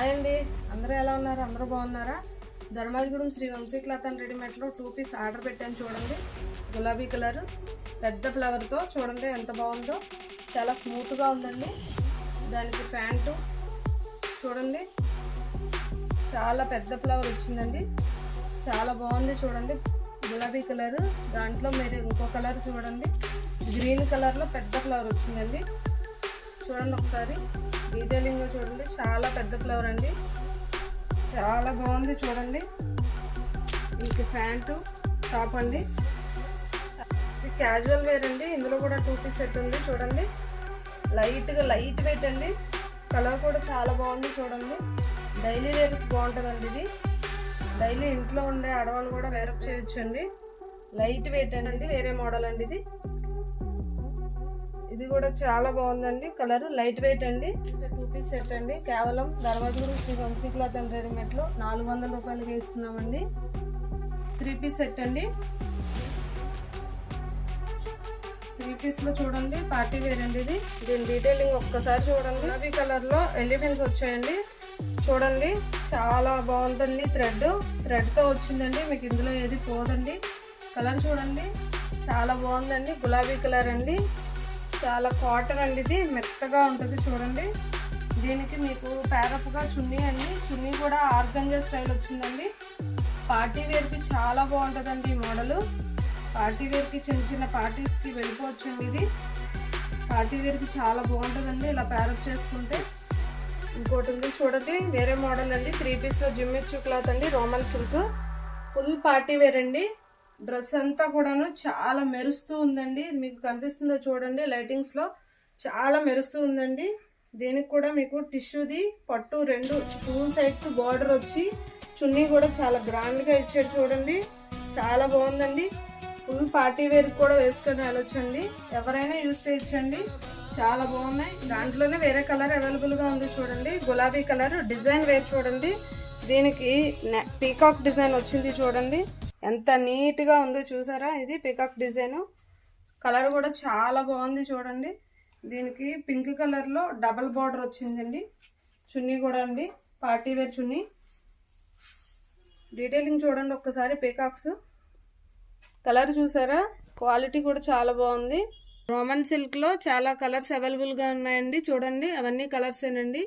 Hi అండి, అందరూ ఎలా ఉన్నారు? అందరూ బాగున్నారా? ధర్మాజిగూడెం శ్రీ వంశీ క్లాత్ అండ్ రెడీమేడ్లో 2 పీస్ ఆర్డర్ పెట్టాను. చూడండి, గులాబీ కలర్ పెద్ద ఫ్లవర్తో చూడండి ఎంత బాగుందో. చాలా స్మూత్గా ఉందండి. దానికి ప్యాంటు చూడండి, చాలా పెద్ద ఫ్లవర్ వచ్చిందండి. చాలా బాగుంది చూడండి. గులాబీ కలర్, దాంట్లో మీరు ఇంకో కలర్ చూడండి, గ్రీన్ కలర్లో పెద్ద ఫ్లవర్ వచ్చిందండి. చూడండి ఒకసారి డీటెయిలింగ్గా చూడండి. చాలా పెద్ద ఫ్లవర్ అండి, చాలా బాగుంది చూడండి. ఇంక ప్యాంటు టాప్ అండి, ఇది క్యాజువల్ వేర్ అండి. ఇందులో కూడా 2 పీస్ సెట్ ఉంది చూడండి. లైట్ వెయిట్ అండి. కలర్ కూడా చాలా బాగుంది చూడండి. డైలీ వేర్కి బాగుంటుందండి. ఇది డైలీ ఇంట్లో ఉండే ఆడవాళ్ళు కూడా వేరప్ చేయొచ్చు అండి. లైట్ వెయిట్ అండి, వేరే మోడల్ అండి. ఇది కూడా చాలా బాగుందండి. కలర్ లైట్ వెయిట్ అండి. 2 పీస్ సెట్ అండి. కేవలం ధర్మాజిగూడెం శ్రీ వంశీ క్లాత్ అండ్ రెడీమేడ్లో 400 రూపాయలకి ఇస్తున్నామండి. 3 పీస్ సెట్ అండి. 3 పీస్లో చూడండి పార్టీ వేర్ అండి. దీని డీటెయిలింగ్ ఒక్కసారి చూడండి. గులాబీ కలర్లో ఎలిఫెంట్స్ వచ్చాయండి చూడండి. చాలా బాగుందండి. థ్రెడ్తో వచ్చిందండి. మీకు ఇందులో ఏది పోదండి. కలర్ చూడండి, చాలా బాగుందండి. గులాబీ కలర్ అండి, చాలా కాటన్ అండి. ఇది మెత్తగా ఉంటుంది చూడండి. దీనికి మీకు ప్యారప్గా చున్నీ అండి. చున్నీ కూడా ఆర్గంజా స్టైల్ వచ్చిందండి. పార్టీ వేర్కి చాలా బాగుంటుందండి ఈ మోడలు. పార్టీ వేర్కి చిన్న పార్టీస్కి వెళ్ళిపోవచ్చండి. ఇది పార్టీ వేర్కి చాలా బాగుంటుందండి ఇలా ప్యారప్ చేసుకుంటే. ఇంకోటి ఉంది చూడండి, వేరే మోడల్ అండి. 3 పీస్లో జిమ్మిచ్చు క్లాత్ అండి, roman silk, full party wear అండి. డ్రెస్ అంతా కూడాను చాలా మెరుస్తూ ఉందండి. మీకు కనిపిస్తుందో చూడండి, లైటింగ్స్లో చాలా మెరుస్తూ ఉందండి. దీనికి కూడా మీకు టిష్యూది పట్టు 2 సైడ్స్ బార్డర్ వచ్చి చున్నీ కూడా చాలా గ్రాండ్గా ఇచ్చాడు చూడండి. చాలా బాగుందండి. ఫుల్ పార్టీ వేర్ కూడా వేసుకొని వెళ్ళొచ్చండి. ఎవరైనా యూజ్ చేయొచ్చండి. చాలా బాగున్నాయి. దాంట్లోనే వేరే కలర్ అవైలబుల్గా ఉంది చూడండి. గులాబీ కలర్ డిజైన్ వేర్ చూడండి. దీనికి పీకాక్ డిజైన్ వచ్చింది చూడండి. ఎంత నీట్గా ఉందో చూసారా. ఇది పీకాక్ డిజైన్. కలర్ కూడా చాలా బాగుంది చూడండి. దీనికి పింక్ కలర్లో డబల్ బార్డర్ వచ్చిందండి. చున్నీ కూడా అండి, పార్టీ వేర్ చున్నీ. డీటెయిలింగ్ చూడండి ఒక్కసారి. పీకాక్స్ కలర్ చూసారా, క్వాలిటీ కూడా చాలా బాగుంది. రోమన్ సిల్క్లో చాలా కలర్స్ అవైలబుల్గా ఉన్నాయండి చూడండి. అవన్నీ కలర్సేనండి.